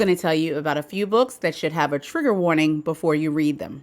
going to tell you about a few books that should have a trigger warning before you read them.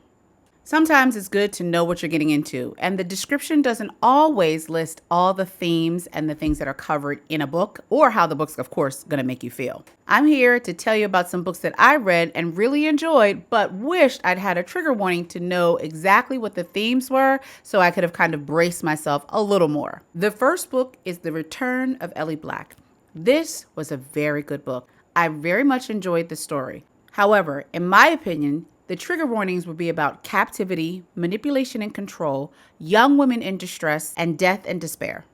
Sometimes it's good to know what you're getting into, and the description doesn't always list all the themes and the things that are covered in a book, or how the book's, of course, going to make you feel. I'm here to tell you about some books that I read and really enjoyed, but wished I'd had a trigger warning to know exactly what the themes were, so I could have kind of braced myself a little more. The first book is The Return of Ellie Black. This was a very good book. I very much enjoyed the story. However, in my opinion, the trigger warnings would be about captivity, manipulation and control, young women in distress, and death and despair.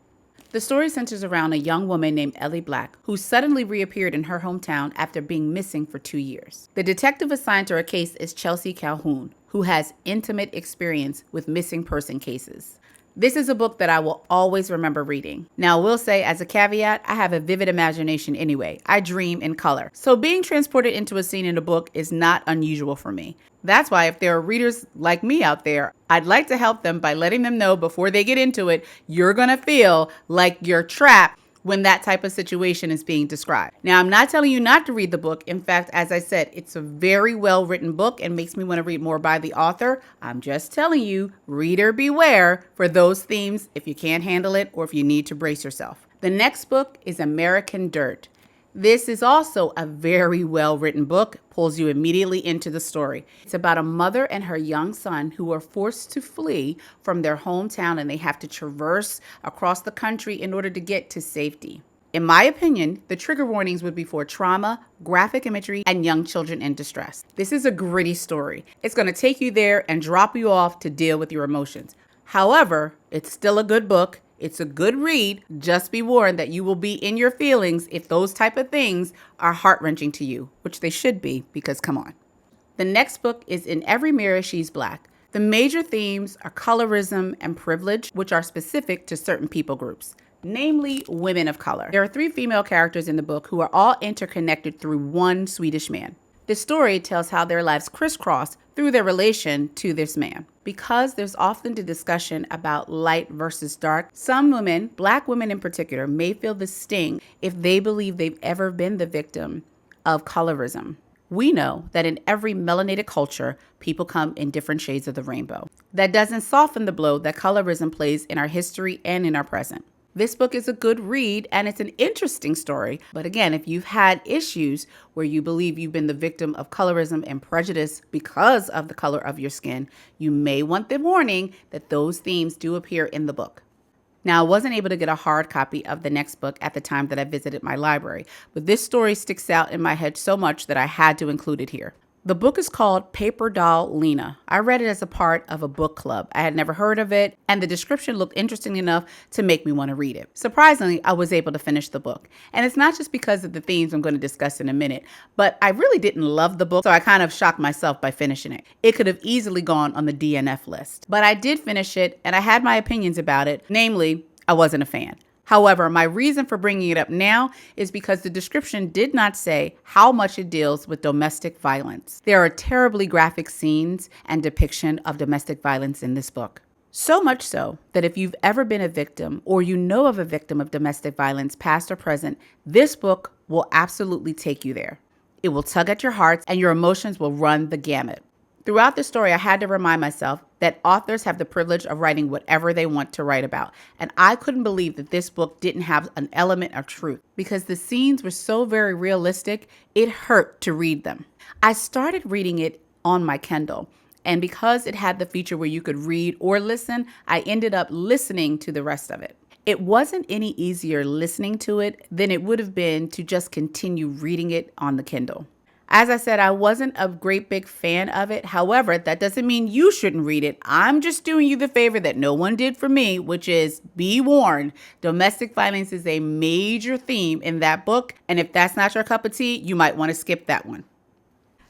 The story centers around a young woman named Ellie Black, who suddenly reappeared in her hometown after being missing for 2 years. The detective assigned to her case is Chelsea Calhoun, who has intimate experience with missing person cases. This is a book that I will always remember reading. Now, I will say, as a caveat, I have a vivid imagination anyway. I dream in color. So being transported into a scene in a book is not unusual for me. That's why if there are readers like me out there, I'd like to help them by letting them know before they get into it, you're going to feel like you're trapped when that type of situation is being described. Now, I'm not telling you not to read the book. In fact, as I said, it's a very well-written book and makes me want to read more by the author. I'm just telling you, reader beware for those themes if you can't handle it or if you need to brace yourself. The next book is American Dirt. This is also a very well-written book, pulls you immediately into the story. It's about a mother and her young son who are forced to flee from their hometown, and they have to traverse across the country in order to get to safety. In my opinion, the trigger warnings would be for trauma, graphic imagery, and young children in distress. This is a gritty story. It's going to take you there and drop you off to deal with your emotions. However, it's still a good book. It's a good read. Just be warned that you will be in your feelings if those type of things are heart-wrenching to you, which they should be, because come on. The next book is In Every Mirror She's Black. The major themes are colorism and privilege, which are specific to certain people groups, namely women of color. There are 3 female characters in the book who are all interconnected through one Swedish man. The story tells how their lives crisscross through their relation to this man. Because there's often the discussion about light versus dark, some women, Black women in particular, may feel the sting if they believe they've ever been the victim of colorism. We know that in every melanated culture, people come in different shades of the rainbow. That doesn't soften the blow that colorism plays in our history and in our present. This book is a good read and it's an interesting story. But again, if you've had issues where you believe you've been the victim of colorism and prejudice because of the color of your skin, you may want the warning that those themes do appear in the book. Now, I wasn't able to get a hard copy of the next book at the time that I visited my library, but this story sticks out in my head so much that I had to include it here. The book is called Paper Doll Lena. I read it as a part of a book club. I had never heard of it, and the description looked interesting enough to make me want to read it. Surprisingly, I was able to finish the book. And it's not just because of the themes I'm going to discuss in a minute, but I really didn't love the book, so I kind of shocked myself by finishing it. It could have easily gone on the DNF list. But I did finish it, and I had my opinions about it. Namely, I wasn't a fan. However, my reason for bringing it up now is because the description did not say how much it deals with domestic violence. There are terribly graphic scenes and depiction of domestic violence in this book. So much so that if you've ever been a victim or you know of a victim of domestic violence, past or present, this book will absolutely take you there. It will tug at your hearts and your emotions will run the gamut. Throughout the story, I had to remind myself that authors have the privilege of writing whatever they want to write about. And I couldn't believe that this book didn't have an element of truth because the scenes were so very realistic, it hurt to read them. I started reading it on my Kindle. And because it had the feature where you could read or listen, I ended up listening to the rest of it. It wasn't any easier listening to it than it would have been to just continue reading it on the Kindle. As I said, I wasn't a great big fan of it. However, that doesn't mean you shouldn't read it. I'm just doing you the favor that no one did for me, which is be warned. Domestic violence is a major theme in that book. And if that's not your cup of tea, you might want to skip that one.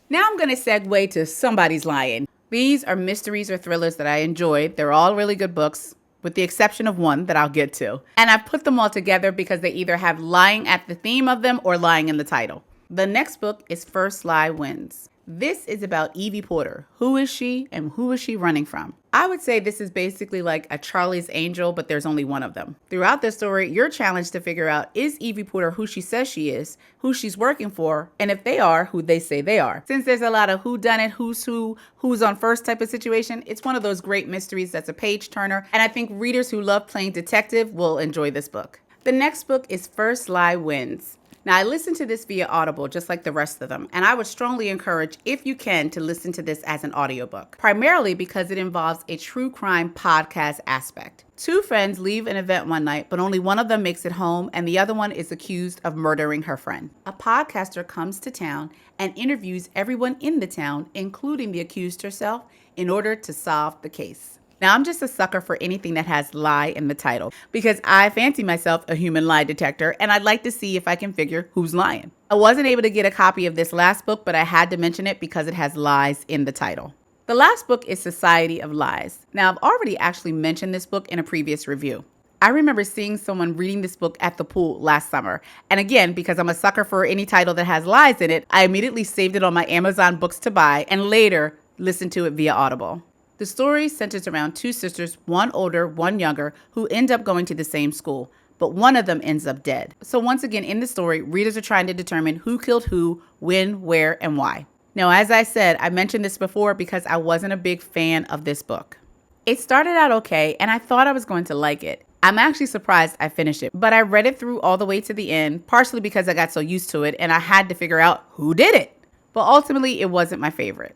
Now I'm going to segue to Somebody's Lying. These are mysteries or thrillers that I enjoyed. They're all really good books, with the exception of one that I'll get to. And I've put them all together because they either have lying at the theme of them or lying in the title. The next book is First Lie Wins. This is about Evie Porter. Who is she and who is she running from? I would say this is basically like a Charlie's Angel, but there's only one of them. Throughout this story, you're challenged to figure out, is Evie Porter who she says she is, who she's working for, and if they are, who they say they are. Since there's a lot of who done it, who's who, who's on first type of situation, it's one of those great mysteries that's a page turner, and I think readers who love playing detective will enjoy this book. The next book is First Lie Wins. Now, I listened to this via Audible, just like the rest of them, and I would strongly encourage, if you can, to listen to this as an audiobook, primarily because it involves a true crime podcast aspect. Two friends leave an event one night, but only one of them makes it home, and the other one is accused of murdering her friend. A podcaster comes to town and interviews everyone in the town, including the accused herself, in order to solve the case. Now, I'm just a sucker for anything that has lie in the title because I fancy myself a human lie detector and I'd like to see if I can figure who's lying. I wasn't able to get a copy of this last book, but I had to mention it because it has lies in the title. The last book is Society of Lies. Now, I've already actually mentioned this book in a previous review. I remember seeing someone reading this book at the pool last summer. And again, because I'm a sucker for any title that has lies in it, I immediately saved it on my Amazon books to buy and later listened to it via Audible. The story centers around two sisters, one older, one younger, who end up going to the same school, but one of them ends up dead. So once again, in the story, readers are trying to determine who killed who, when, where, and why. Now, as I said, I mentioned this before because I wasn't a big fan of this book. It started out okay, and I thought I was going to like it. I'm actually surprised I finished it, but I read it through all the way to the end, partially because I got so used to it and I had to figure out who did it. But ultimately, it wasn't my favorite.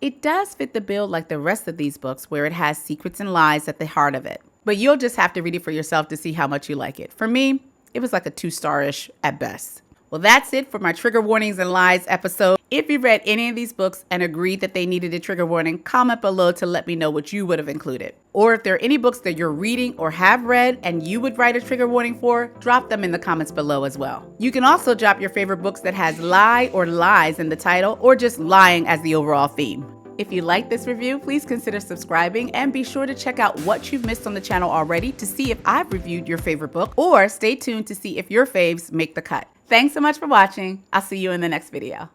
It does fit the bill like the rest of these books where it has secrets and lies at the heart of it. But you'll just have to read it for yourself to see how much you like it. For me, it was like a 2-star-ish at best. Well, that's it for my trigger warnings and lies episode. If you read any of these books and agreed that they needed a trigger warning, comment below to let me know what you would have included. Or if there are any books that you're reading or have read and you would write a trigger warning for, drop them in the comments below as well. You can also drop your favorite books that has lie or lies in the title or just lying as the overall theme. If you like this review, please consider subscribing and be sure to check out what you've missed on the channel already to see if I've reviewed your favorite book, or stay tuned to see if your faves make the cut. Thanks so much for watching. I'll see you in the next video.